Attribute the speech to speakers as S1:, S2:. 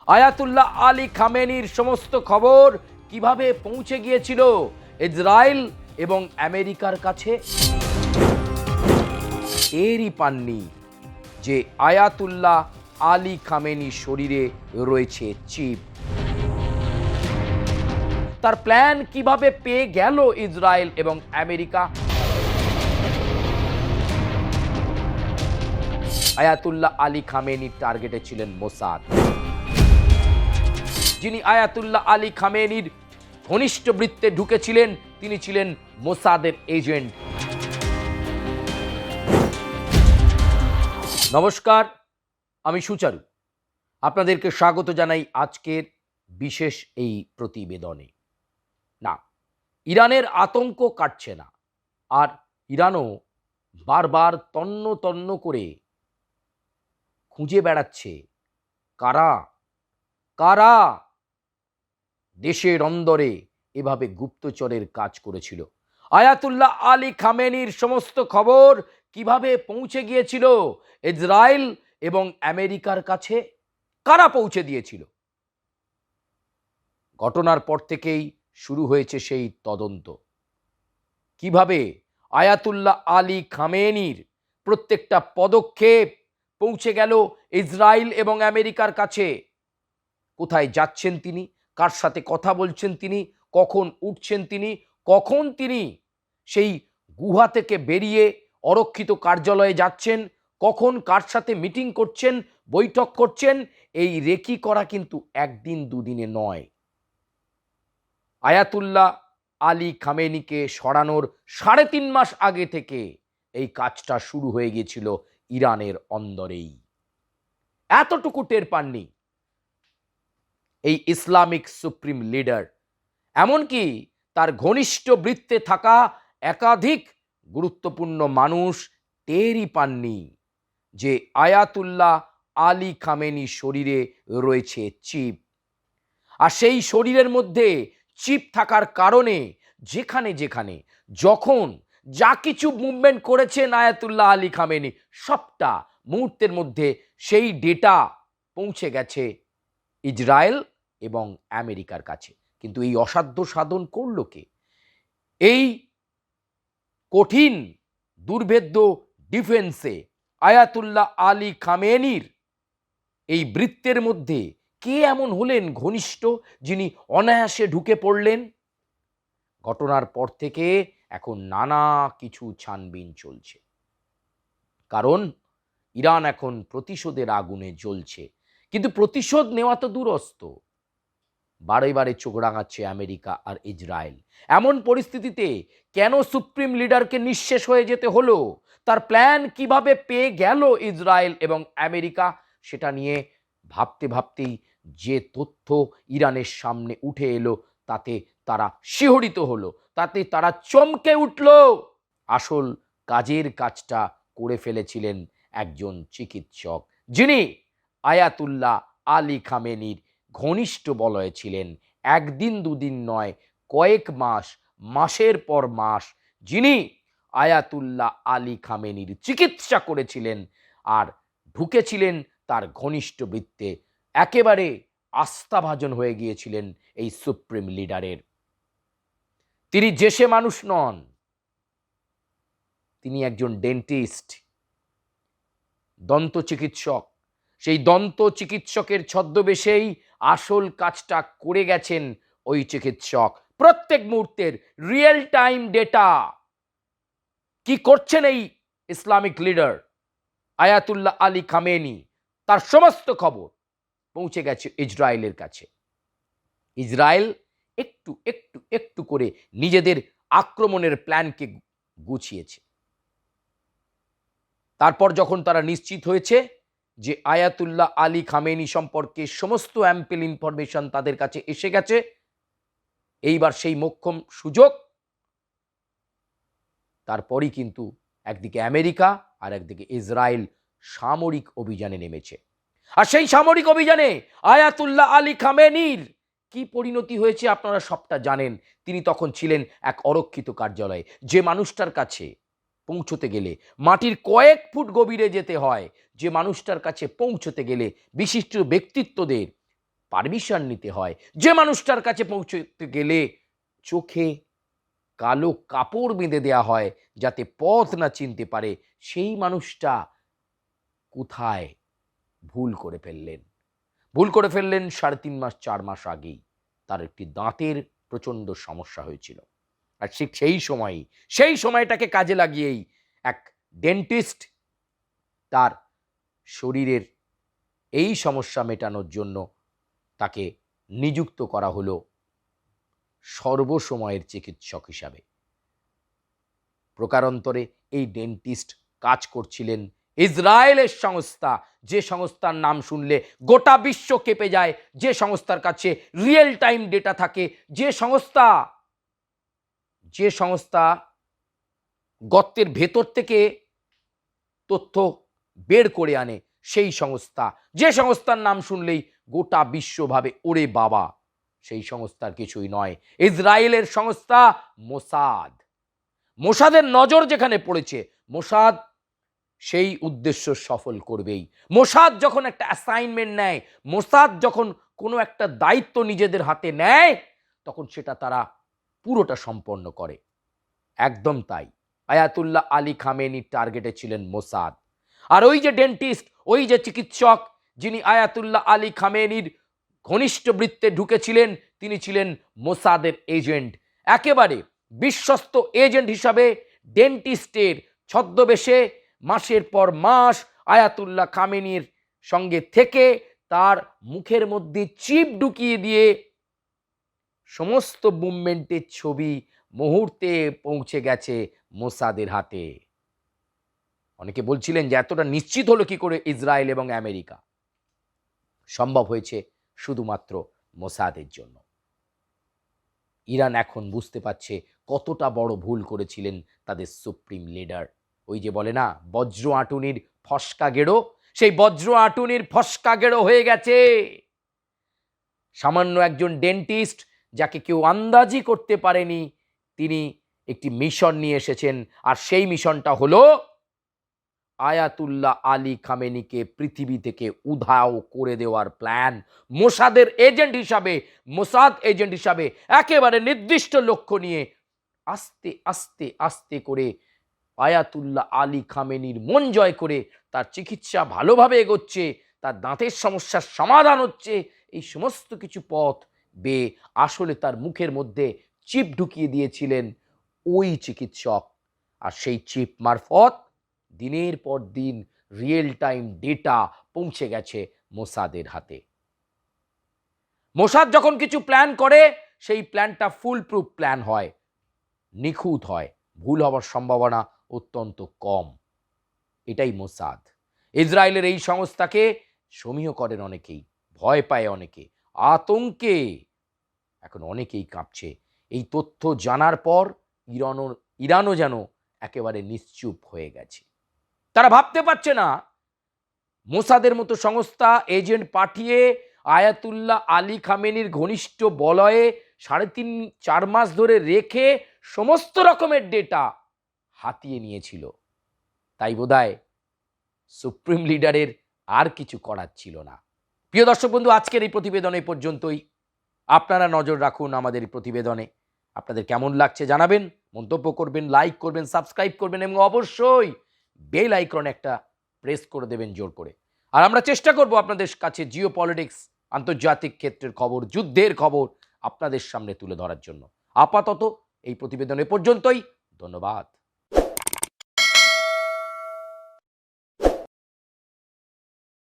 S1: Ayatollah Ali খামেনির সমস্ত খবর কিভাবে পৌঁছে গিয়েছিল ইসরায়েল এবং আমেরিকার কাছে? এরই পাননি যে আয়াতুল্লাহ আলী খামেনির শরীরে রয়েছে চিপ। তার প্ল্যান কিভাবে পেয়ে গেল ইসরায়েল এবং আমেরিকা? আয়াতুল্লাহ আলী খামেনির টার্গেটে ছিলেন মোসাদ, যিনি আয়াতুল্লাহ আলী খামেনির ঘনিষ্ঠ বৃত্তে ঢুকেছিলেন তিনি ছিলেন মোসাদের এজেন্ট। নমস্কার, আমি সুচারু, আপনাদেরকে স্বাগত জানাই আজকের বিশেষ এই প্রতিবেদনে। না, ইরানের আতঙ্ক কাটছে না, আর ইরানও বারবার তন্ন তন্ন করে খুঁজে বেড়াচ্ছে কারা কারা দেশের অন্দরে এভাবে গুপ্তচরের কাজ করেছিল। আয়াতুল্লাহ আলী খামেনির সমস্ত খবর কিভাবে পৌঁছে গিয়েছিল ইসরায়েল এবং আমেরিকার কাছে? কারা পৌঁছে দিয়েছিল? ঘটনার পর থেকেই শুরু হয়েছে সেই তদন্ত। কিভাবে আয়াতুল্লাহ আলী খামেনির প্রত্যেকটা পদক্ষেপ পৌঁছে গেল ইসরায়েল এবং আমেরিকার কাছে? কোথায় যাচ্ছেন তিনি, কার সাথে কথা বলছেন তিনি, কখন উঠছেন তিনি, কখন তিনি সেই গুহা থেকে বেরিয়ে অরক্ষিত কার্যালয়ে যাচ্ছেন, কখন কার সাথে মিটিং করছেন, বৈঠক করছেন, এই রেকি করা কিন্তু একদিন দুদিনে নয়। আয়াতুল্লাহ আলী খামেনিকে সরানোর 3.5 মাস আগে থেকে এই কাজটা শুরু হয়ে গিয়েছিল ইরানের অন্দরেই। এতটুকু টের পাননি এই ইসলামিক সুপ্রিম লিডার, এমনকি তার ঘনিষ্ঠ বৃত্তে থাকা একাধিক গুরুত্বপূর্ণ মানুষ টেরই পাননি যে আয়াতুল্লাহ আলী খামেনি শরীরে রয়েছে চিপ। আর সেই শরীরের মধ্যে চিপ থাকার কারণে যেখানে যেখানে যখন যা কিছু মুভমেন্ট করেছেন আয়াতুল্লাহ আলী খামেনি, সবটা মুহূর্তের মধ্যে সেই ডেটা পৌঁছে গেছে ইসরায়েল এবং আমেরিকার কাছে। কিন্তু এই অসাধ্য সাধন করল কে? এই কঠিন দুর্ভেদ্য ডিফেন্সে আয়াতুল্লাহ আলী খামেনির এই বৃত্তের মধ্যে কে এমন হলেন ঘনিষ্ঠ, যিনি অনায়াসে ঢুকে পড়লেন? ঘটনার পর থেকে এখন নানা কিছু ছানবিন চলছে, কারণ ইরান এখন প্রতিশোধের আগুনে জ্বলছে। কিন্তু প্রতিশোধ নেওয়া তো দূরস্থ, বারে বারে চোখ রাঙাচ্ছে আমেরিকা আর ইসরায়েল। এমন পরিস্থিতিতে কেন সুপ্রিম লিডারকে নিঃশেষ হয়ে যেতে হলো? তার প্ল্যান কিভাবে পেয়ে গেল ইসরায়েল এবং আমেরিকা? সেটা নিয়ে ভাবতে ভাবতেই যে তথ্য ইরানের সামনে উঠে এলো, তাতে তারা শিহরিত হলো, তাতে তারা চমকে উঠল। আসল কাজের কাজটা করে ফেলেছিলেন একজন চিকিৎসক, যিনি আয়াতুল্লাহ আলী খামেনির ঘনিষ্ঠ বলয়ে ছিলেন। একদিন দুদিন নয়, কয়েক মাস, মাসের পর মাস যিনি আয়াতুল্লাহ আলী খামেনির চিকিৎসা করেছিলেন আর ঢুকেছিলেন তার ঘনিষ্ঠ বৃত্তে। একেবারে আস্থাভাজন হয়ে গিয়েছিলেন এই সুপ্রিম লিডারের। তিনি যে সে মানুষ নন, তিনি একজন ডেন্টিস্ট, দন্ত চিকিৎসক। সেই দন্ত চিকিৎসকের ছদ্মবেশেই আসল কাজটা করে গেছেন ওই চিকিৎসক। প্রত্যেক মুহূর্তের রিয়েল টাইম ডেটা কি করছেন এই Islamic leader Ayatollah Ali Khamenei, তার সমস্ত খবর পৌঁছে গেছে ইসরায়েলের কাছে। ইসরায়েল একটু একটু একটু করে নিজেদের আক্রমণের প্ল্যানকে গুছিয়েছে। তারপর যখন তারা নিশ্চিত হয়েছে যে আয়াতুল্লাহ আলী খামেনি সম্পর্কে সমস্ত অ্যাম্পেল ইনফরমেশন তাদের কাছে এসে গেছে, এইবার সেই মোক্ষম সুযোগ। তারপরই কিন্তু একদিকে আমেরিকা আর একদিকে ইসরায়েল সামরিক অভিযানে নেমেছে। আর সেই সামরিক অভিযানে আয়াতুল্লাহ আলী খামেনির কি পরিণতি হয়েছে আপনারা সবটা জানেন। তিনি তখন ছিলেন এক অরক্ষিত কার্যালয়ে। যে মানুষটার কাছে পৌঁছতে গেলে মাটির কয়েক ফুট গভীরে যেতে হয়, যে মানুষটার কাছে পৌঁছতে গেলে বিশিষ্ট ব্যক্তিত্বদের পারমিশন নিতে হয়। যে মানুষটার কাছে পৌঁছতে গেলে চোখে কালো কাপড় বেঁধে দেওয়া হয় যাতে পথ না চিনতে পারে, সেই মানুষটা কোথায় ভুল করে ফেললেন? ভুল করে ফেললেন ৩.৫ মাস ৪ মাস আগেই। তার একটি দাঁতের প্রচণ্ড সমস্যা হয়েছিল। আর ঠিক সেই সময়টাকে কাজে লাগিয়েই এক ডেন্টিস্ট তার শরীরের এই সমস্যা মেটানোর জন্য তাকে নিযুক্ত করা হলো সর্বসময়ের চিকিৎসক হিসাবে। প্রকারান্তরে এই ডেন্টিস্ট কাজ করছিলেন ইসরায়েলের সংস্থা, যে সংস্থার নাম শুনলে গোটা বিশ্ব কেঁপে যায়, যে সংস্থার কাছে রিয়েল টাইম ডেটা থাকে, যে সংস্থা গর্তের ভেতর থেকে তথ্য বের করে আনে, সেই সংস্থা, যে সংস্থার নাম শুনলেই গোটা বিশ্ব ভাবে ওরে বাবা, সেই সংস্থার কিছুই নয়, ইসরায়েলের সংস্থা মোসাদ। মোসাদের নজর যেখানে পড়েছে, মোসাদ সেই উদ্দেশ্য সফল করবেই। মোসাদ যখন একটা অ্যাসাইনমেন্ট নেয়, মোসাদ যখন কোনো একটা দায়িত্ব নিজেদের হাতে নেয়, তখন সেটা তারা পুরোটা সম্পন্ন করে। একদম তাই, আয়াতুল্লাহ আলী খামেনির টার্গেটে ছিলেন মোসাদ। আর ওই যে ডেন্টিস্ট, ওই যে চিকিৎসক যিনি আয়াতুল্লাহ আলী খামেনির ঘনিষ্ঠ বৃত্তে ঢুকেছিলেন, তিনি ছিলেন মোসাদের এজেন্ট, একেবারে বিশ্বস্ত এজেন্ট হিসাবে ডেন্টিস্টের ছদ্মবেশে মাসের পর মাস আয়াতুল্লাহ খামেনির সঙ্গে থেকে তার মুখের মধ্যে চিপ ঢুকিয়ে দিয়ে সমস্ত মুভমেন্টের ছবি মুহূর্তে পৌঁছে গেছে মোসাদের হাতে। অনেকে বলছিলেন যে এতটা নিশ্চিত হলো কি করে ইসরায়েল এবং আমেরিকা? সম্ভব হয়েছে শুধুমাত্র মোসাদের জন্য। ইরান এখন বুঝতে পারছে কতটা বড় ভুল করেছিলেন তাদের সুপ্রিম লিডার। ওই যে বলে না, বজ্র আঁটুনির ফসকা গেড়ো, সেই বজ্র আঁটুনির ফসকা গেড়ো হয়ে গেছে। সামান্য একজন ডেন্টিস্ট যাকে কেউ আন্দাজই করতে পারেনি, তিনি একটি মিশন নিয়ে এসেছেন, আর সেই মিশনটা হলো আয়াতুল্লাহ আলী খামেনিকে পৃথিবী থেকে উধাও করে দেওয়ার প্ল্যান। মোসাদ এজেন্ট হিসাবে একেবারে নির্দিষ্ট লক্ষ্য নিয়ে আস্তে আস্তে আস্তে করে আয়াতুল্লাহ আলী খামেনির মন জয় করে তার চিকিৎসা ভালোভাবে এগোচ্ছে, তার দাঁতের সমস্যার সমাধান হচ্ছে, এই সমস্ত কিছু পথ বেয়ে আসলে তার মুখের মধ্যে চিপ ঢুকিয়ে দিয়েছিলেন ওই চিকিৎসক। আর সেই চিপ মারফত দিনের পর দিন রিয়েল টাইম ডেটা পৌঁছে গেছে মোসাদের হাতে। মোসাদ যখন কিছু প্ল্যান করে, সেই প্ল্যানটা ফুল প্রুফ প্ল্যান হয়, নিখুঁত হয়, ভুল হওয়ার সম্ভাবনা অত্যন্ত কম। এটাই মোসাদ। ইসরায়েলের এই সংস্থাকে সমীহ করেন অনেকেই, ভয় পায় অনেকে, আতঙ্কে এখন অনেকেই কাঁপছে। এই তথ্য জানার পর ইরানও যেন একেবারে নিশ্চুপ হয়ে গেছে। তারা ভাবতে পারছে না মোসাদের মতো সংস্থা এজেন্ট পাঠিয়ে আয়াতুল্লাহ আলী খামেনির ঘনিষ্ঠ বলয়ে ৩.৫-৪ মাস ধরে রেখে সমস্ত রকমের ডেটা হাতিয়ে নিয়েছিল। তাই বোধহয় সুপ্রিম লিডারের আর কিছু করার ছিল না। প্রিয় দর্শক বন্ধু, আজকের এই প্রতিবেদন এই পর্যন্তই। আপনারা নজর রাখুন আমাদের এই প্রতিবেদনে। আপনাদের কেমন লাগছে জানাবেন, মন্তব্য করবেন, লাইক করবেন, সাবস্ক্রাইব করবেন এবং অবশ্যই বেল আইকন একটা প্রেস করে দেবেন জোর করে। আর আমরা চেষ্টা করব আপনাদের কাছে জিও পলিটিক্স, আন্তর্জাতিক ক্ষেত্রের খবর, যুদ্ধের খবর আপনাদের সামনে তুলে ধরার জন্য। আপাতত এই প্রতিবেদন এ পর্যন্তই। ধন্যবাদ।